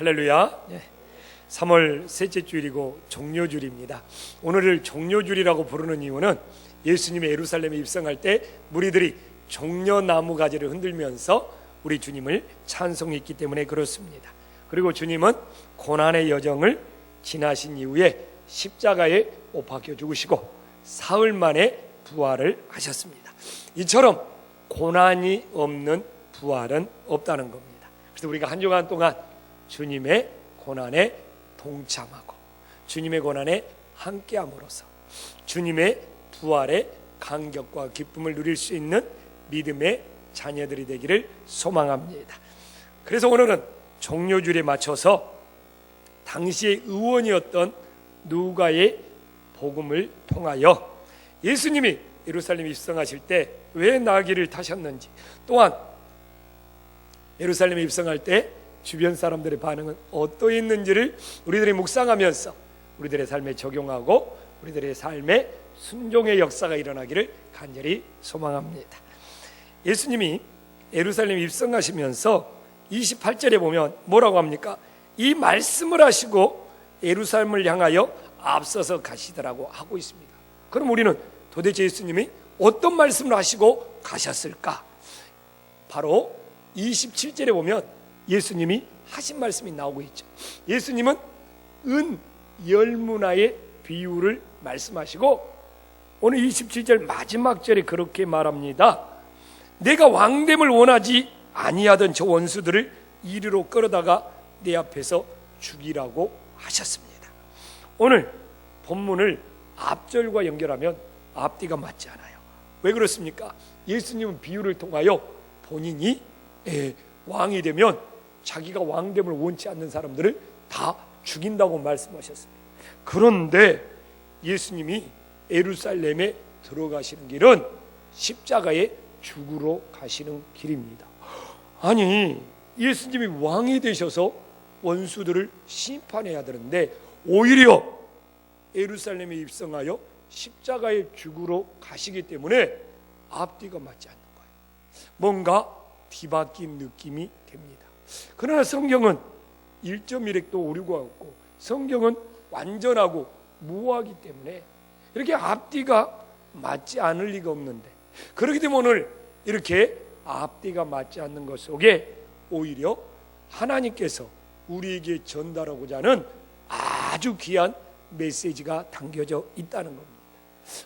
할렐루야. 3월 셋째 주일이고 종료주일입니다. 오늘을 종료주일이라고 부르는 이유는 예수님이 예루살렘에 입성할 때 무리들이 종려나무 가지를 흔들면서 우리 주님을 찬송했기 때문에 그렇습니다. 그리고 주님은 고난의 여정을 지나신 이후에 십자가에 못 박혀 죽으시고 사흘 만에 부활을 하셨습니다. 이처럼 고난이 없는 부활은 없다는 겁니다. 그래서 우리가 한 주간 동안 주님의 고난에 동참하고 주님의 고난에 함께함으로써 주님의 부활의 감격과 기쁨을 누릴 수 있는 믿음의 자녀들이 되기를 소망합니다. 그래서 오늘은 종료주일에 맞춰서 당시의 의원이었던 누가의 복음을 통하여 예수님이 예루살렘에 입성하실 때 왜 나귀를 타셨는지, 또한 예루살렘에 입성할 때 주변 사람들의 반응은 어떠했는지를 우리들이 묵상하면서 우리들의 삶에 적용하고 우리들의 삶에 순종의 역사가 일어나기를 간절히 소망합니다. 예수님이 예루살렘에 입성하시면서 28절에 보면 뭐라고 합니까? 이 말씀을 하시고 예루살렘을 향하여 앞서서 가시더라고 하고 있습니다. 그럼 우리는 도대체 예수님이 어떤 말씀을 하시고 가셨을까? 바로 27절에 보면 예수님이 하신 말씀이 나오고 있죠. 예수님은 은 10문화의 비유를 말씀하시고 오늘 27절 마지막 절에 그렇게 말합니다. 내가 왕됨을 원하지 아니하던 저 원수들을 이리로 끌어다가 내 앞에서 죽이라고 하셨습니다. 오늘 본문을 앞절과 연결하면 앞뒤가 맞지 않아요. 왜 그렇습니까? 예수님은 비유를 통하여 본인이 왕이 되면 자기가 왕됨을 원치 않는 사람들을 다 죽인다고 말씀하셨습니다. 그런데 예수님이 예루살렘에 들어가시는 길은 십자가에 죽으러 가시는 길입니다. 아니, 예수님이 왕이 되셔서 원수들을 심판해야 되는데 오히려 예루살렘에 입성하여 십자가에 죽으러 가시기 때문에 앞뒤가 맞지 않는 거예요. 뭔가 뒤바뀐 느낌이 됩니다. 그러나 성경은 1.1획도 오류가 없고 성경은 완전하고 무하기 때문에 이렇게 앞뒤가 맞지 않을 리가 없는데, 그렇기 때문에 오늘 이렇게 앞뒤가 맞지 않는 것 속에 오히려 하나님께서 우리에게 전달하고자 하는 아주 귀한 메시지가 담겨져 있다는 겁니다.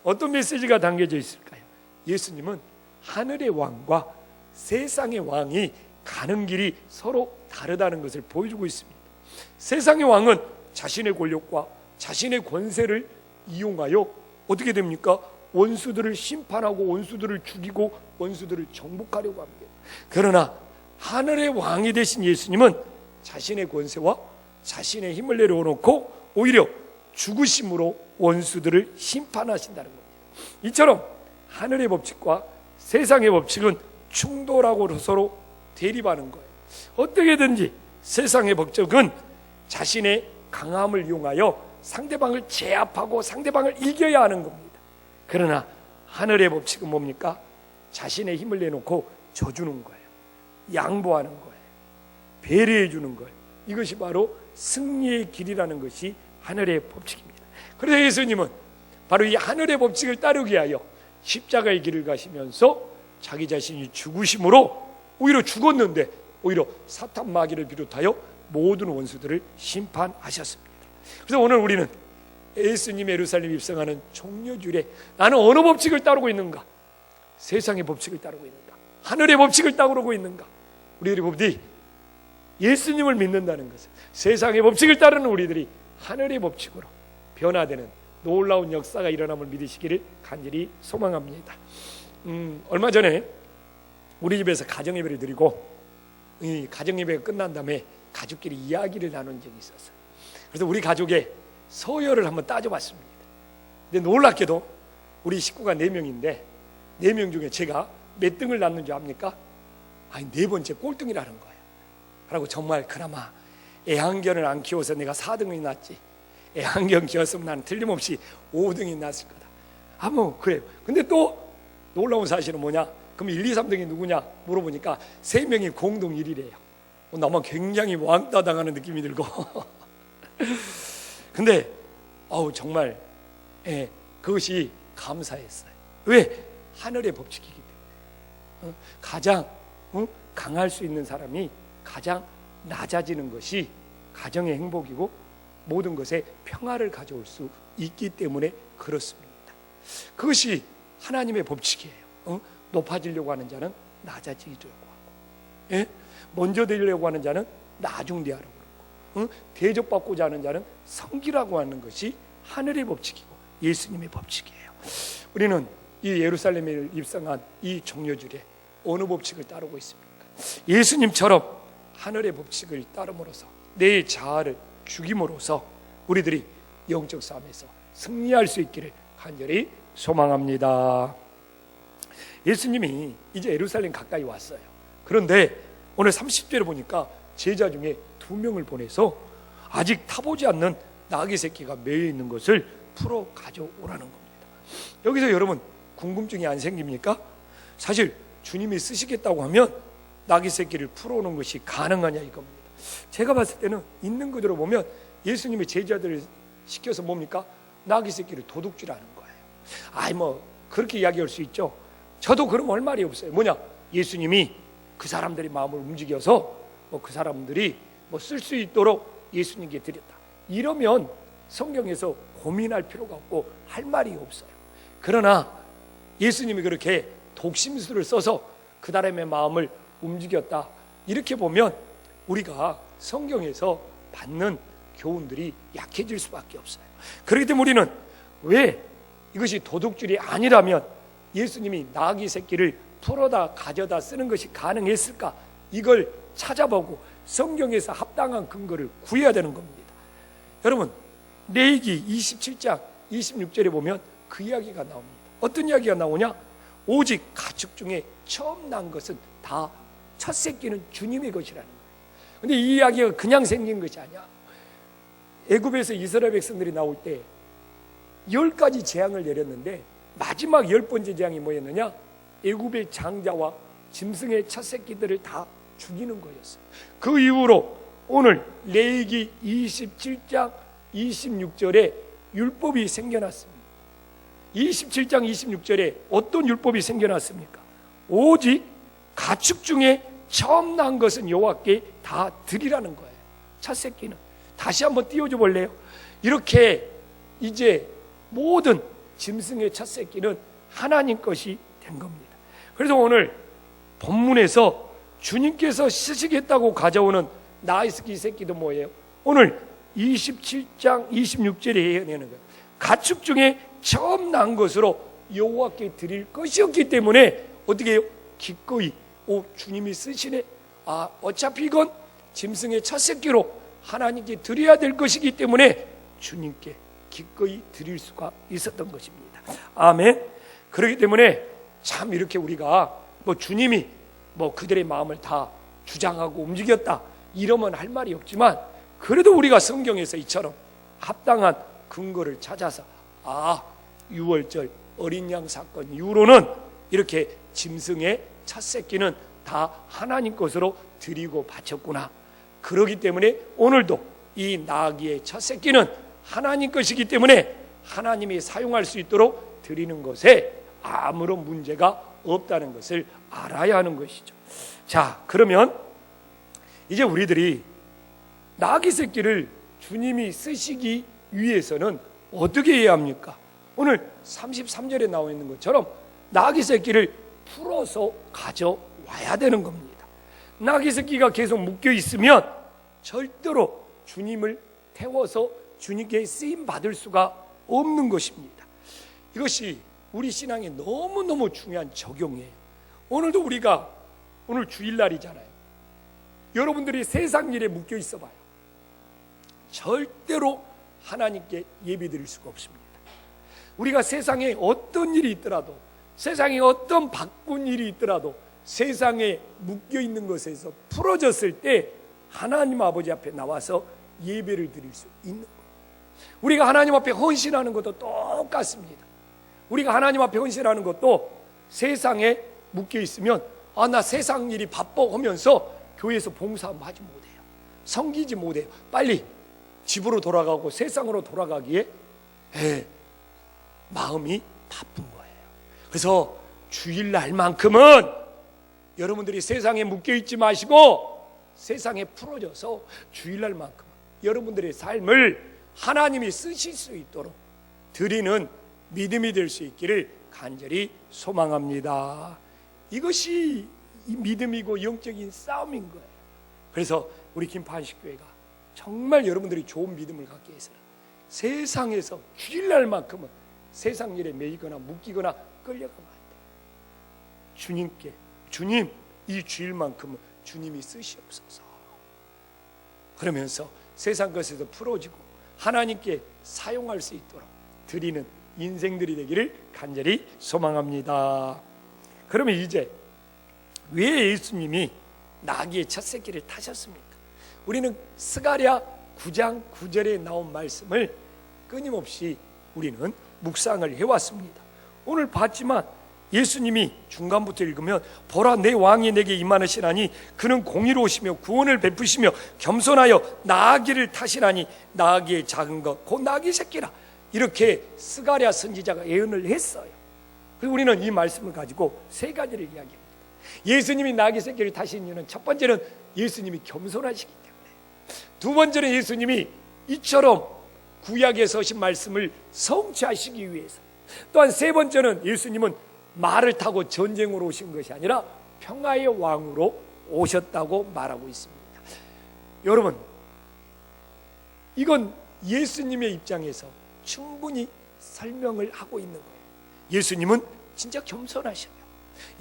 어떤 메시지가 담겨져 있을까요? 예수님은 하늘의 왕과 세상의 왕이 가는 길이 서로 다르다는 것을 보여주고 있습니다. 세상의 왕은 자신의 권력과 자신의 권세를 이용하여 어떻게 됩니까? 원수들을 심판하고 원수들을 죽이고 원수들을 정복하려고 합니다. 그러나 하늘의 왕이 되신 예수님은 자신의 권세와 자신의 힘을 내려놓고 오히려 죽으심으로 원수들을 심판하신다는 겁니다. 이처럼 하늘의 법칙과 세상의 법칙은 충돌하고 서로 대립하는 거예요. 어떻게든지 세상의 법칙은 자신의 강함을 이용하여 상대방을 제압하고 상대방을 이겨야 하는 겁니다. 그러나 하늘의 법칙은 뭡니까? 자신의 힘을 내놓고 져주는 거예요. 양보하는 거예요. 배려해 주는 거예요. 이것이 바로 승리의 길이라는 것이 하늘의 법칙입니다. 그래서 예수님은 바로 이 하늘의 법칙을 따르기 위하여 십자가의 길을 가시면서 자기 자신이 죽으심으로 오히려 죽었는데 오히려 사탄 마귀를 비롯하여 모든 원수들을 심판하셨습니다. 그래서 오늘 우리는 예수님 예루살렘 입성하는 종료주일에 나는 어느 법칙을 따르고 있는가? 세상의 법칙을 따르고 있는가? 하늘의 법칙을 따르고 있는가? 우리들이 부디 예수님을 믿는다는 것은 세상의 법칙을 따르는 우리들이 하늘의 법칙으로 변화되는 놀라운 역사가 일어남을 믿으시기를 간절히 소망합니다. 얼마 전에 우리 집에서 가정예배를 드리고 이 가정예배가 끝난 다음에 가족끼리 이야기를 나눈 적이 있었어요. 그래서 우리 가족의 서열을 한번 따져봤습니다. 근데 놀랍게도 우리 식구가 4명인데 4명 중에 제가 몇 등을 낳는 줄 압니까? 아니, 4번째 꼴등이라는 거예요. 그리고 정말 그나마 애완견을 안 키워서 내가 4등이 났지, 애완견 키웠으면 나는 틀림없이 5등이 났을 거다. 뭐 그래요. 근데 또 놀라운 사실은 뭐냐? 그럼 1, 2, 3등이 누구냐 물어보니까 3명이 공동 1위래요. 나만 굉장히 왕따 당하는 느낌이 들고 근데 정말 그것이 감사했어요. 왜? 하늘의 법칙이기 때문에. 가장 강할 수 있는 사람이 가장 낮아지는 것이 가정의 행복이고 모든 것에 평화를 가져올 수 있기 때문에 그렇습니다. 그것이 하나님의 법칙이에요. 높아지려고 하는 자는 낮아지려고 하고, 먼저 되려고 하는 자는 나중되하라고 그러고, 대접받고자 하는 자는 섬기라고 하는 것이 하늘의 법칙이고 예수님의 법칙이에요. 우리는 이 예루살렘에 입성한 이 종려주일에 어느 법칙을 따르고 있습니까? 예수님처럼 하늘의 법칙을 따름으로써 내 자아를 죽임으로써 우리들이 영적 싸움에서 승리할 수 있기를 간절히 소망합니다. 예수님이 이제 예루살렘 가까이 왔어요. 그런데 오늘 30절에 보니까 제자 중에 2명을 보내서 아직 타보지 않는 나귀 새끼가 매여 있는 것을 풀어 가져오라는 겁니다. 여기서 여러분 궁금증이 안 생깁니까? 사실 주님이 쓰시겠다고 하면 나귀 새끼를 풀어오는 것이 가능하냐 이겁니다. 제가 봤을 때는 있는 그대로 보면 예수님이 제자들을 시켜서 뭡니까? 나귀 새끼를 도둑질하는 거예요. 그렇게 이야기할 수 있죠. 저도 그럼 할 말이 없어요. 뭐냐? 예수님이 그 사람들의 마음을 움직여서 그 사람들이 쓸 수 있도록 예수님께 드렸다. 이러면 성경에서 고민할 필요가 없고 할 말이 없어요. 그러나 예수님이 그렇게 독심술을 써서 그 사람의 마음을 움직였다. 이렇게 보면 우리가 성경에서 받는 교훈들이 약해질 수밖에 없어요. 그렇기 때문에 우리는 왜 이것이 도둑질이 아니라면 예수님이 나귀 새끼를 풀어다 가져다 쓰는 것이 가능했을까? 이걸 찾아보고 성경에서 합당한 근거를 구해야 되는 겁니다. 여러분 레위기 27장 26절에 보면 그 이야기가 나옵니다. 어떤 이야기가 나오냐? 오직 가축 중에 처음 난 것은 다 첫 새끼는 주님의 것이라는 거예요. 근데 이 이야기가 그냥 생긴 것이 아니야. 애굽에서 이스라엘 백성들이 나올 때 10가지 재앙을 내렸는데 마지막 10번째 재앙이 뭐였느냐? 애굽의 장자와 짐승의 첫 새끼들을 다 죽이는 거였어요. 그 이후로 오늘 레위기 27장 26절에 율법이 생겨났습니다. 27장 26절에 어떤 율법이 생겨났습니까? 오직 가축 중에 처음 난 것은 여호와께 다 드리라는 거예요. 첫 새끼는. 다시 한번 띄워줘 볼래요? 이렇게 이제 모든 짐승의 첫 새끼는 하나님 것이 된 겁니다. 그래서 오늘 본문에서 주님께서 쓰시겠다고 가져오는 나귀 새끼도 뭐예요? 오늘 27장 26절에 예언하는 거예요. 가축 중에 처음 난 것으로 여호와께 드릴 것이었기 때문에 어떻게 해요? 기꺼이 주님이 쓰시네. 어차피 이건 짐승의 첫 새끼로 하나님께 드려야 될 것이기 때문에 주님께 기꺼이 드릴 수가 있었던 것입니다. 아멘. 그렇기 때문에 참 이렇게 우리가 주님이 그들의 마음을 다 주장하고 움직였다 이러면 할 말이 없지만 그래도 우리가 성경에서 이처럼 합당한 근거를 찾아서 유월절 어린 양 사건 이후로는 이렇게 짐승의 첫 새끼는 다 하나님 것으로 드리고 바쳤구나. 그렇기 때문에 오늘도 이 나귀의 첫 새끼는 하나님 것이기 때문에 하나님이 사용할 수 있도록 드리는 것에 아무런 문제가 없다는 것을 알아야 하는 것이죠. 자, 그러면 이제 우리들이 나귀 새끼를 주님이 쓰시기 위해서는 어떻게 해야 합니까? 오늘 33절에 나와 있는 것처럼 나귀 새끼를 풀어서 가져와야 되는 겁니다. 나귀 새끼가 계속 묶여 있으면 절대로 주님을 태워서 주님께 쓰임 받을 수가 없는 것입니다. 이것이 우리 신앙에 너무너무 중요한 적용이에요. 오늘도 우리가 오늘 주일날이잖아요. 여러분들이 세상 일에 묶여 있어 봐요. 절대로 하나님께 예배드릴 수가 없습니다. 우리가 세상에 어떤 일이 있더라도, 세상에 어떤 바꾼 일이 있더라도 세상에 묶여 있는 것에서 풀어졌을 때 하나님 아버지 앞에 나와서 예배를 드릴 수 있는 거예요. 우리가 하나님 앞에 헌신하는 것도 똑같습니다. 우리가 하나님 앞에 헌신하는 것도 세상에 묶여 있으면 나 세상 일이 바빠 하면서 교회에서 봉사하지 못해요. 섬기지 못해요. 빨리 집으로 돌아가고 세상으로 돌아가기에 마음이 바쁜 거예요. 그래서 주일날만큼은 여러분들이 세상에 묶여있지 마시고 세상에 풀어져서 주일날만큼은 여러분들의 삶을 하나님이 쓰실 수 있도록 드리는 믿음이 될 수 있기를 간절히 소망합니다. 이것이 이 믿음이고 영적인 싸움인 거예요. 그래서 우리 김포안식교회가 정말 여러분들이 좋은 믿음을 갖기 위해서는 세상에서 주일날만큼은 세상 일에 매이거나 묶이거나 끌려가면 안 돼요. 주님께, 주님 이 주일만큼은 주님이 쓰시옵소서. 그러면서 세상 것에서 풀어지고 하나님께 사용할 수 있도록 드리는 인생들이 되기를 간절히 소망합니다. 그러면 이제 왜 예수님이 나귀의 첫 새끼를 타셨습니까? 우리는 스가랴 9장 9절에 나온 말씀을 끊임없이 우리는 묵상을 해왔습니다. 오늘 봤지만 예수님이 중간부터 읽으면 보라 내 왕이 내게 임하시나니 그는 공의로우시며 구원을 베푸시며 겸손하여 나귀를 타시나니 나귀의 작은 것 곧 나귀 새끼라, 이렇게 스가랴 선지자가 예언을 했어요. 그래서 우리는 이 말씀을 가지고 세 가지를 이야기합니다. 예수님이 나귀 새끼를 타신 이유는 첫 번째는 예수님이 겸손하시기 때문에, 두 번째는 예수님이 이처럼 구약에 서신 말씀을 성취하시기 위해서, 또한 세 번째는 예수님은 말을 타고 전쟁으로 오신 것이 아니라 평화의 왕으로 오셨다고 말하고 있습니다. 여러분, 이건 예수님의 입장에서 충분히 설명을 하고 있는 거예요. 예수님은 진짜 겸손하셔요.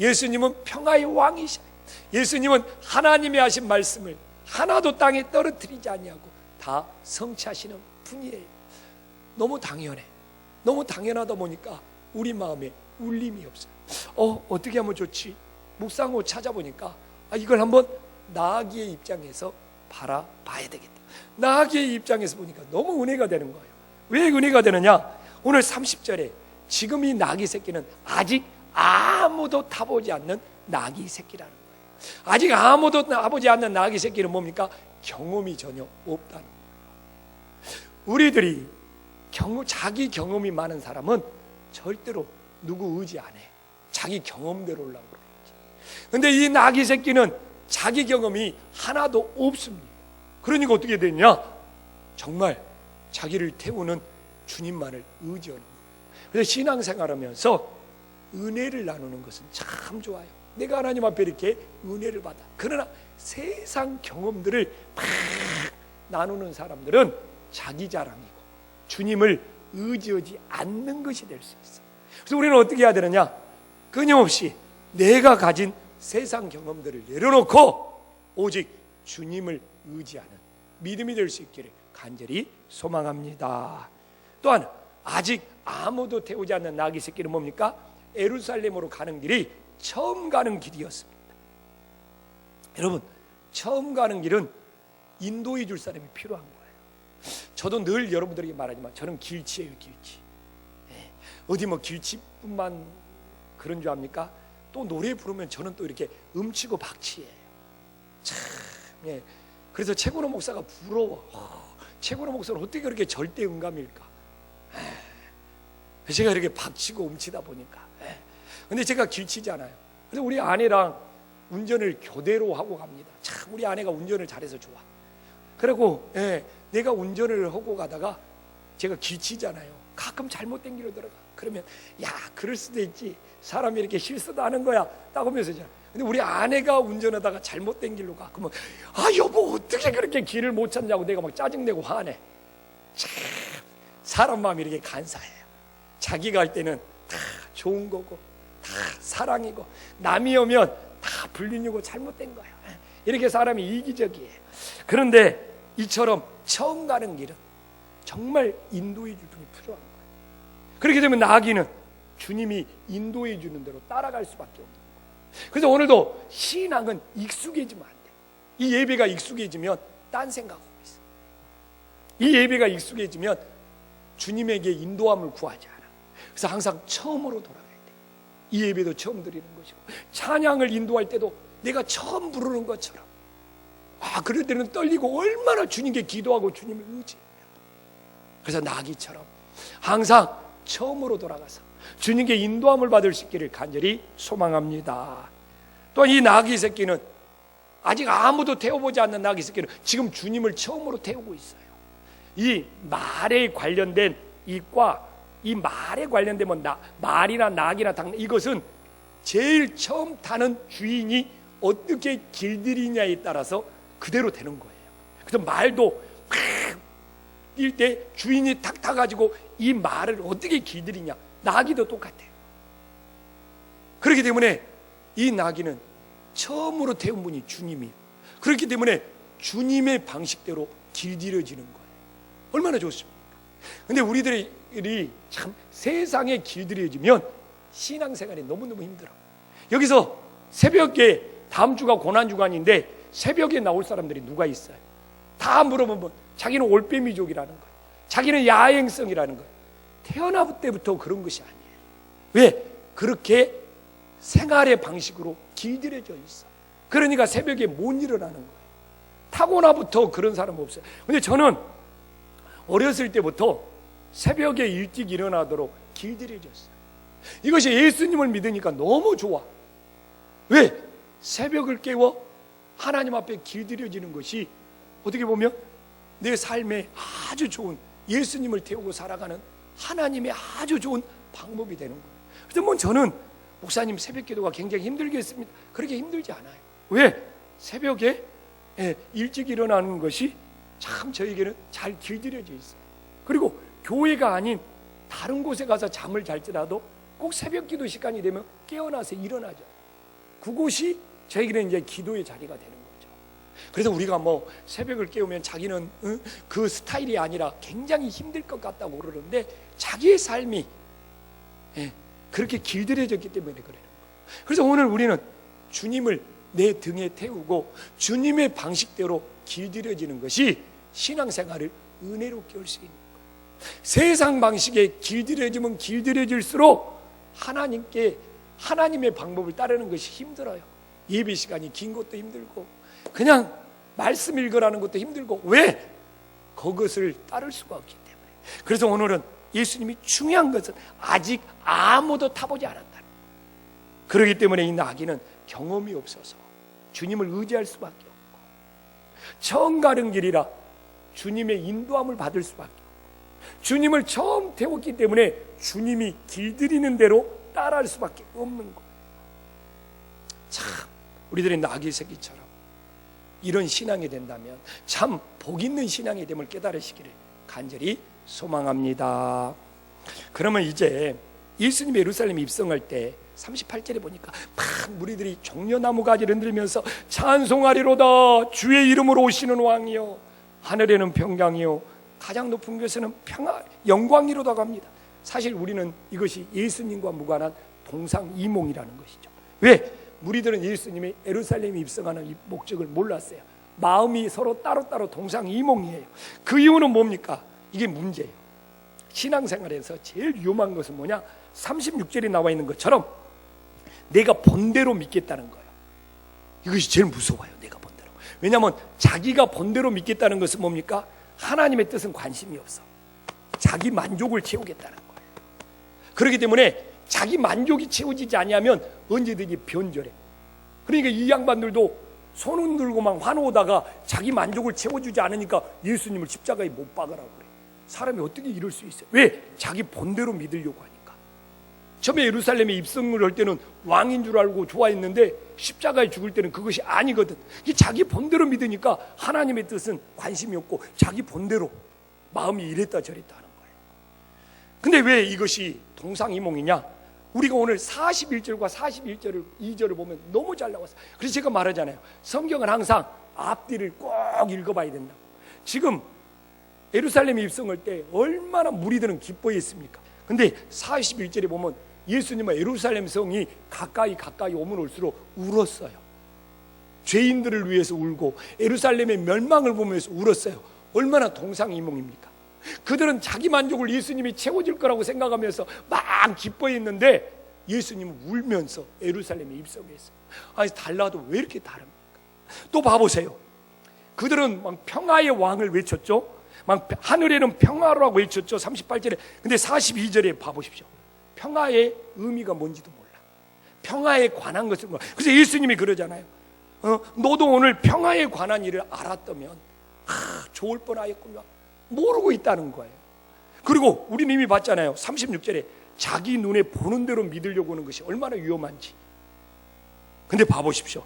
예수님은 평화의 왕이셔요. 예수님은 하나님이 하신 말씀을 하나도 땅에 떨어뜨리지 아니하고 다 성취하시는 분이에요. 너무 당연해. 너무 당연하다 보니까 우리 마음에 울림이 없어요. 어떻게 하면 좋지? 묵상하고 찾아보니까 이걸 한번 나귀의 입장에서 바라봐야 되겠다. 나귀의 입장에서 보니까 너무 은혜가 되는 거예요. 왜 은혜가 되느냐? 오늘 30절에 지금 이 나귀 새끼는 아직 아무도 타보지 않는 나귀 새끼라는 거예요. 아직 아무도 타보지 않는 나귀 새끼는 뭡니까? 경험이 전혀 없다는 거예요. 우리들이 자기 경험이 많은 사람은 절대로 누구 의지 안 해. 자기 경험대로 올라오고 그러지. 근데 이 나귀 새끼는 자기 경험이 하나도 없습니다. 그러니까 어떻게 됐냐? 정말 자기를 태우는 주님만을 의지하는 거예요. 그래서 신앙생활하면서 은혜를 나누는 것은 참 좋아요. 내가 하나님 앞에 이렇게 은혜를 받아. 그러나 세상 경험들을 막 나누는 사람들은 자기 자랑이고 주님을 의지하지 않는 것이 될 수 있어. 그래서 우리는 어떻게 해야 되느냐? 끊임없이 내가 가진 세상 경험들을 내려놓고 오직 주님을 의지하는 믿음이 될 수 있기를 간절히 소망합니다. 또한 아직 아무도 태우지 않는 나귀 새끼는 뭡니까? 예루살렘으로 가는 길이 처음 가는 길이었습니다. 여러분, 처음 가는 길은 인도해 줄 사람이 필요한 거예요. 저도 늘 여러분들에게 말하지만 저는 길치예요, 길치. 어디 뭐 길치뿐만 그런 줄 압니까? 또 노래 부르면 저는 또 이렇게 음치고 박치예요. 참, 그래서 최고로 목사가 부러워. 최고로 목사는 어떻게 그렇게 절대 음감일까? 제가 이렇게 박치고 음치다 보니까. 근데 제가 길치잖아요. 그래서 우리 아내랑 운전을 교대로 하고 갑니다. 참 우리 아내가 운전을 잘해서 좋아. 그리고 내가 운전을 하고 가다가 제가 길치잖아요. 가끔 잘못된 길로 들어가. 그러면 그럴 수도 있지. 사람이 이렇게 실수도 하는 거야. 딱 하면서 근데 우리 아내가 운전하다가 잘못된 길로 가. 그러면 여보 어떻게 그렇게 길을 못 찾냐고 내가 막 짜증내고 화내. 참 사람 마음이 이렇게 간사해요. 자기가 할 때는 다 좋은 거고 다 사랑이고 남이 오면 다 불륜이고 잘못된 거야. 이렇게 사람이 이기적이에요. 그런데 이처럼 처음 가는 길은 정말 인도해 줄 분이 필요한 거예요. 그렇게 되면 나귀는 주님이 인도해 주는 대로 따라갈 수밖에 없는 거예요. 그래서 오늘도 신앙은 익숙해지면 안 돼. 이 예배가 익숙해지면 딴 생각하고 있어. 이 예배가 익숙해지면 주님에게 인도함을 구하지 않아. 그래서 항상 처음으로 돌아가야 돼. 이 예배도 처음 드리는 것이고 찬양을 인도할 때도 내가 처음 부르는 것처럼 그럴 때는 떨리고 얼마나 주님께 기도하고 주님을 의지해요. 그래서 나귀처럼 항상 처음으로 돌아가서 주님께 인도함을 받을 수 있기를 간절히 소망합니다. 또 이 나귀 새끼는 아직 아무도 태워보지 않는 나귀 새끼는 지금 주님을 처음으로 태우고 있어요. 이 말에 관련된 이 말에 관련된 말이나 낙이나 닭, 이것은 제일 처음 타는 주인이 어떻게 길들이냐에 따라서 그대로 되는 거예요. 그래서 말도 뛸 때 주인이 탁 타가지고 이 말을 어떻게 길들이냐, 나귀도 똑같아요. 그렇기 때문에 이 나귀는 처음으로 태운 분이 주님이에요. 그렇기 때문에 주님의 방식대로 길들여지는 거예요. 얼마나 좋습니까? 근데 우리들이 참 세상에 길들여지면 신앙생활이 너무너무 힘들어. 여기서 새벽에, 다음 주가 고난주간인데 새벽에 나올 사람들이 누가 있어요? 다 물어보면 자기는 올빼미족이라는 거예요. 자기는 야행성이라는 거예요. 태어날 때부터 그런 것이 아니에요. 왜? 그렇게 생활의 방식으로 길들여져 있어. 그러니까 새벽에 못 일어나는 거예요. 타고나부터 그런 사람 없어요. 근데 저는 어렸을 때부터 새벽에 일찍 일어나도록 길들여졌어요. 이것이 예수님을 믿으니까 너무 좋아. 왜? 새벽을 깨워 하나님 앞에 길들여지는 것이 어떻게 보면 내 삶에 아주 좋은, 예수님을 태우고 살아가는 하나님의 아주 좋은 방법이 되는 거예요. 그래서 저는 목사님 새벽 기도가 굉장히 힘들겠습니다. 그렇게 힘들지 않아요. 왜? 새벽에 일찍 일어나는 것이 참 저에게는 잘 길들여져 있어요. 그리고 교회가 아닌 다른 곳에 가서 잠을 잘지라도 꼭 새벽 기도 시간이 되면 깨어나서 일어나죠. 그곳이 저에게는 이제 기도의 자리가 되는 거죠. 그래서 우리가 새벽을 깨우면 자기는 그 스타일이 아니라 굉장히 힘들 것 같다고 그러는데 자기의 삶이 그렇게 길들여졌기 때문에 그러는 거예요. 그래서 오늘 우리는 주님을 내 등에 태우고 주님의 방식대로 길들여지는 것이 신앙생활을 은혜롭게 할 수 있는 거예요. 세상 방식에 길들여지면 길들여질수록 하나님의 방법을 따르는 것이 힘들어요. 예배 시간이 긴 것도 힘들고 그냥 말씀 읽으라는 것도 힘들고. 왜? 그것을 따를 수가 없기 때문에. 그래서 오늘은 예수님이 중요한 것은 아직 아무도 타보지 않았다는 거예요. 그렇기 때문에 이 나귀는 경험이 없어서 주님을 의지할 수밖에 없고, 처음 가는 길이라 주님의 인도함을 받을 수밖에 없고, 주님을 처음 태웠기 때문에 주님이 길들이는 대로 따라할 수밖에 없는 거예요. 참 우리들의 나귀 새끼처럼 이런 신앙이 된다면 참 복 있는 신앙이 됨을 깨달으시기를 간절히 소망합니다. 그러면 이제 예수님이 예루살렘에 입성할 때 38절에 보니까 막 무리들이 종려나무 가지를 흔들면서 찬송하리로다. 주의 이름으로 오시는 왕이요, 하늘에는 평강이요, 가장 높은 곳에는 평화 영광이로다 합니다. 사실 우리는 이것이 예수님과 무관한 동상이몽이라는 것이죠. 왜? 무리들은 예수님이 예루살렘에 입성하는 이 목적을 몰랐어요. 마음이 서로 따로따로 동상이몽이에요. 그 이유는 뭡니까? 이게 문제예요. 신앙생활에서 제일 위험한 것은 뭐냐? 36절에 나와 있는 것처럼 내가 본대로 믿겠다는 거예요. 이것이 제일 무서워요. 내가 본대로. 왜냐하면 자기가 본대로 믿겠다는 것은 뭡니까? 하나님의 뜻은 관심이 없어. 자기 만족을 채우겠다는 거예요. 그렇기 때문에 자기 만족이 채워지지 않으면 언제든지 변절해. 그러니까 이 양반들도 손 흔들고 막 환호하다가 자기 만족을 채워주지 않으니까 예수님을 십자가에 못 박으라고 그래. 사람이 어떻게 이럴 수 있어요? 왜? 자기 본대로 믿으려고 하니까. 처음에 예루살렘에 입성을 할 때는 왕인 줄 알고 좋아했는데 십자가에 죽을 때는 그것이 아니거든. 자기 본대로 믿으니까 하나님의 뜻은 관심이 없고 자기 본대로 마음이 이랬다 저랬다 하는 거예요. 근데 왜 이것이 동상이몽이냐? 우리가 오늘 41절과 41절을 2절을 보면 너무 잘 나왔어요. 그래서 제가 말하잖아요. 성경은 항상 앞뒤를 꼭 읽어봐야 된다고. 지금 예루살렘에 입성할 때 얼마나 무리들은 기뻐했습니까? 근데 41절에 보면 예수님은 예루살렘 성이 가까이 오면 올수록 울었어요. 죄인들을 위해서 울고 예루살렘의 멸망을 보면서 울었어요. 얼마나 동상이몽입니까? 그들은 자기 만족을 예수님이 채워줄 거라고 생각하면서 막 기뻐했는데 예수님은 울면서 예루살렘에 입성했어요. 아니 달라도 왜 이렇게 다릅니까? 또 봐보세요. 그들은 막 평화의 왕을 외쳤죠. 막 하늘에는 평화라고 외쳤죠. 38절에. 근데 42절에 봐보십시오. 평화의 의미가 뭔지도 몰라. 평화에 관한 것을 몰라. 그래서 예수님이 그러잖아요. 너도 오늘 평화에 관한 일을 알았다면 좋을 뻔하였구나. 모르고 있다는 거예요. 그리고 우리는 이미 봤잖아요. 36절에 자기 눈에 보는 대로 믿으려고 하는 것이 얼마나 위험한지. 근데 봐보십시오.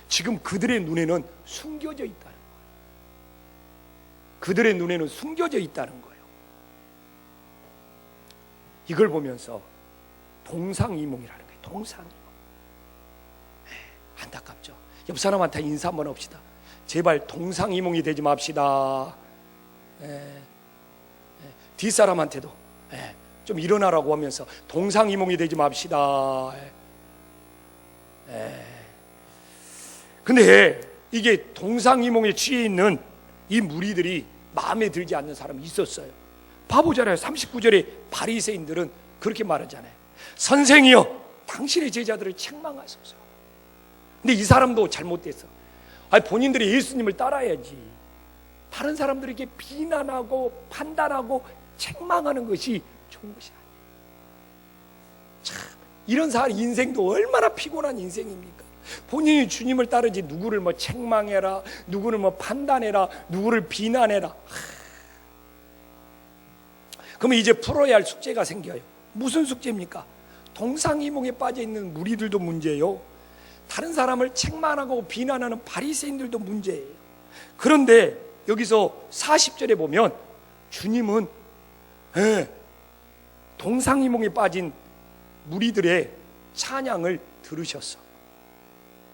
지금 그들의 눈에는 숨겨져 있다는 거예요. 그들의 눈에는 숨겨져 있다는 거예요. 이걸 보면서 동상이몽이라는 거예요. 동상이몽. 안타깝죠. 옆 사람한테 인사 한번 합시다. 제발 동상이몽이 되지 맙시다. 뒷사람한테도 좀 일어나라고 하면서 동상이몽이 되지 맙시다. 근데 이게 동상이몽에 취해 있는 이 무리들이 마음에 들지 않는 사람이 있었어요. 바보잖아요. 39절에 바리새인들은 그렇게 말하잖아요. 선생이여, 당신의 제자들을 책망하소서. 근데 이 사람도 잘못됐어. 본인들이 예수님을 따라야지. 다른 사람들에게 비난하고 판단하고 책망하는 것이 좋은 것이 아니에요. 참, 이런 사람 인생도 얼마나 피곤한 인생입니까? 본인이 주님을 따르지 누구를 뭐 책망해라, 누구를 뭐 판단해라, 누구를 비난해라. 그러면 이제 풀어야 할 숙제가 생겨요. 무슨 숙제입니까? 동상이몽에 빠져 있는 무리들도 문제예요. 다른 사람을 책망하고 비난하는 바리새인들도 문제예요. 그런데 여기서 40절에 보면 주님은 동상이몽에 빠진 무리들의 찬양을 들으셨어.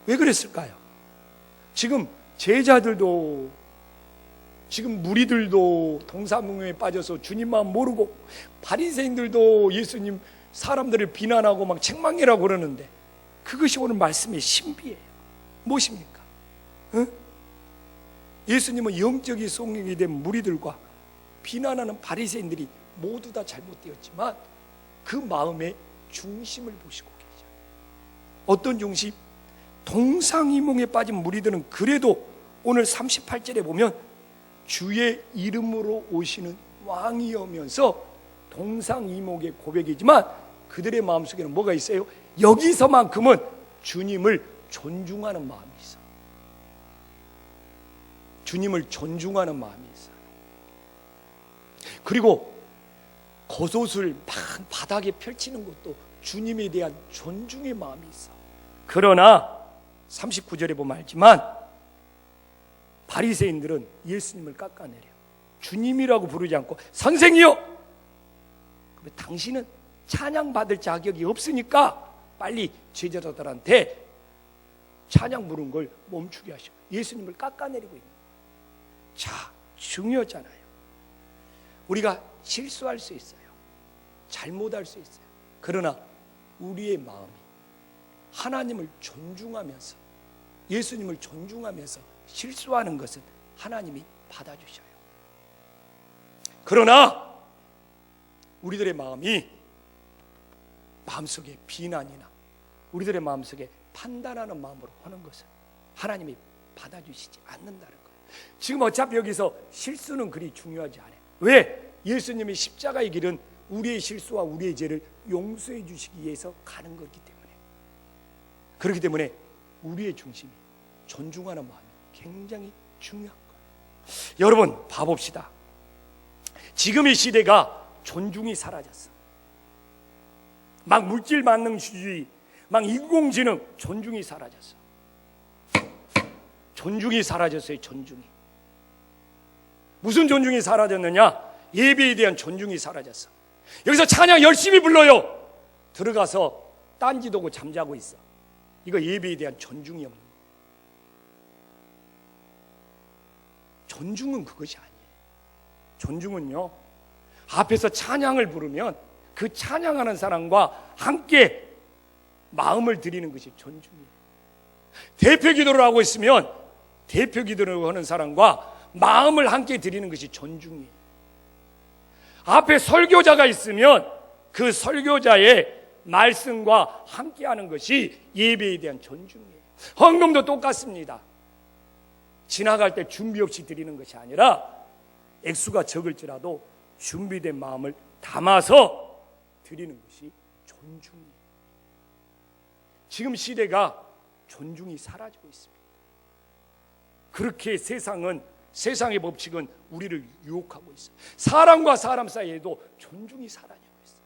왜 그랬을까요? 지금 제자들도, 지금 무리들도 동상이몽에 빠져서 주님만 모르고, 바리새인들도 예수님 사람들을 비난하고 막 책망이라고 그러는데, 그것이 오늘 말씀의 신비예요. 무엇입니까? 예수님은 영적인 성령이 된 무리들과 비난하는 바리새인들이 모두 다 잘못되었지만 그 마음의 중심을 보시고 계셔요. 어떤 중심? 동상이몽에 빠진 무리들은 그래도 오늘 38절에 보면 주의 이름으로 오시는 왕이오면서 동상이몽의 고백이지만 그들의 마음속에는 뭐가 있어요? 여기서만큼은 주님을 존중하는 마음이 있어요. 주님을 존중하는 마음이 있어요. 그리고 겉옷을 막 바닥에 펼치는 것도 주님에 대한 존중의 마음이 있어. 그러나 39절에 보면 알지만 바리새인들은 예수님을 깎아내려 주님이라고 부르지 않고 선생이요. 그러면 당신은 찬양받을 자격이 없으니까 빨리 제자들한테 찬양 부른 걸 멈추게 하시고 예수님을 깎아내리고 있는 거예요. 자, 중요하잖아요. 우리가 실수할 수 있어요. 잘못할 수 있어요. 그러나 우리의 마음이 하나님을 존중하면서, 예수님을 존중하면서 실수하는 것은 하나님이 받아주셔요. 그러나 우리들의 마음이 마음속에 비난이나 우리들의 마음속에 판단하는 마음으로 하는 것은 하나님이 받아주시지 않는다는 거예요. 지금 어차피 여기서 실수는 그리 중요하지 않아요. 왜? 예수님의 십자가의 길은 우리의 실수와 우리의 죄를 용서해 주시기 위해서 가는 거기 때문에. 그렇기 때문에 우리의 중심이 존중하는 마음이 굉장히 중요한 거예요. 여러분 봐봅시다. 지금의 시대가 존중이 사라졌어. 막 물질 만능주의, 막 인공지능, 존중이 사라졌어. 존중이 사라졌어요. 존중이. 무슨 존중이 사라졌느냐? 예배에 대한 존중이 사라졌어. 여기서 찬양 열심히 불러요. 들어가서 딴짓 하고 잠자고 있어. 이거 예배에 대한 존중이 없는 거예요. 존중은 그것이 아니에요. 존중은요, 앞에서 찬양을 부르면 그 찬양하는 사람과 함께 마음을 드리는 것이 존중이에요. 대표 기도를 하고 있으면 대표 기도를 하는 사람과 마음을 함께 드리는 것이 존중이에요. 앞에 설교자가 있으면 그 설교자의 말씀과 함께하는 것이 예배에 대한 존중이에요. 헌금도 똑같습니다. 지나갈 때 준비 없이 드리는 것이 아니라 액수가 적을지라도 준비된 마음을 담아서 드리는 것이 존중이에요. 지금 시대가 존중이 사라지고 있습니다. 그렇게 세상의 법칙은 우리를 유혹하고 있어요. 사람과 사람 사이에도 존중이 사라지고 있어요.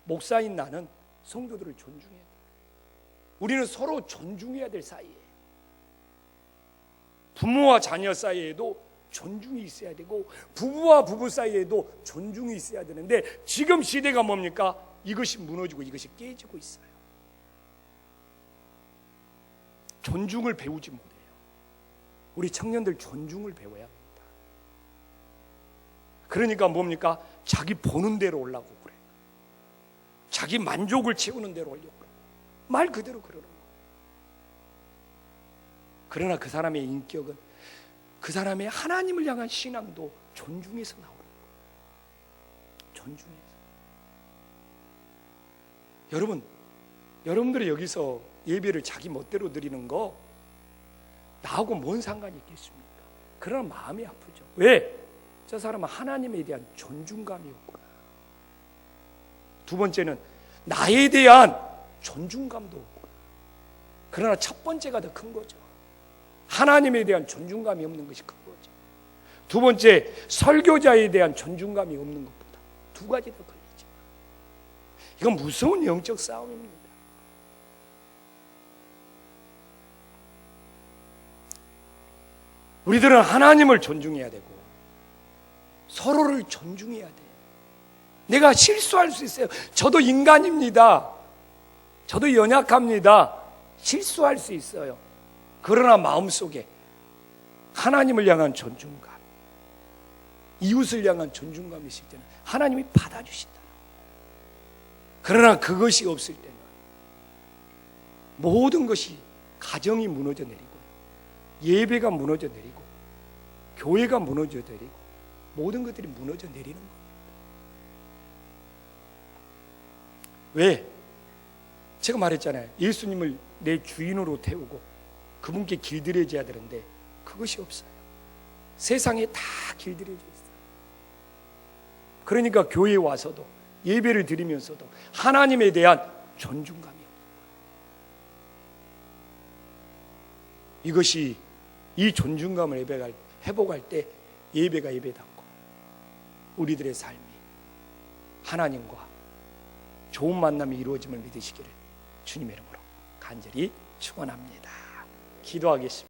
목사인 나는 성도들을 존중해야 돼요. 우리는 서로 존중해야 될 사이예요. 부모와 자녀 사이에도 존중이 있어야 되고 부부와 부부 사이에도 존중이 있어야 되는데 지금 시대가 뭡니까? 이것이 무너지고 이것이 깨지고 있어요. 존중을 배우지 못해요. 우리 청년들 존중을 배워야 합니다. 그러니까 뭡니까? 자기 보는 대로 올라고 그래요. 자기 만족을 채우는 대로 올려고 그래요. 말 그대로 그러는 거예요. 그러나 그 사람의 인격은 그 사람의 하나님을 향한 신앙도 존중해서 나오는 거예요. 존중해서. 여러분들이 여기서 예배를 자기 멋대로 드리는 거 나하고 뭔 상관이 있겠습니까? 그러나 마음이 아프죠. 왜? 저 사람은 하나님에 대한 존중감이 없구나. 두 번째는 나에 대한 존중감도 없구나. 그러나 첫 번째가 더 큰 거죠. 하나님에 대한 존중감이 없는 것이 큰 거죠. 두 번째, 설교자에 대한 존중감이 없는 것보다 두 가지 더 걸리죠. 이건 무서운 영적 싸움입니다. 우리들은 하나님을 존중해야 되고 서로를 존중해야 돼요. 내가 실수할 수 있어요. 저도 인간입니다. 저도 연약합니다. 실수할 수 있어요. 그러나 마음속에 하나님을 향한 존중감, 이웃을 향한 존중감이 있을 때는 하나님이 받아주신다. 그러나 그것이 없을 때는 모든 것이 가정이 무너져 내리고 예배가 무너져 내리고 교회가 무너져 내리고 모든 것들이 무너져 내리는 겁니다. 왜? 제가 말했잖아요. 예수님을 내 주인으로 태우고 그분께 길들여져야 되는데 그것이 없어요. 세상에 다 길들여져 있어요. 그러니까 교회에 와서도 예배를 드리면서도 하나님에 대한 존중감이 없는 거예요. 이것이 이 존중감을 회복할 때 예배가 예배답고 우리들의 삶이 하나님과 좋은 만남이 이루어짐을 믿으시기를 주님의 이름으로 간절히 축원합니다. 기도하겠습니다.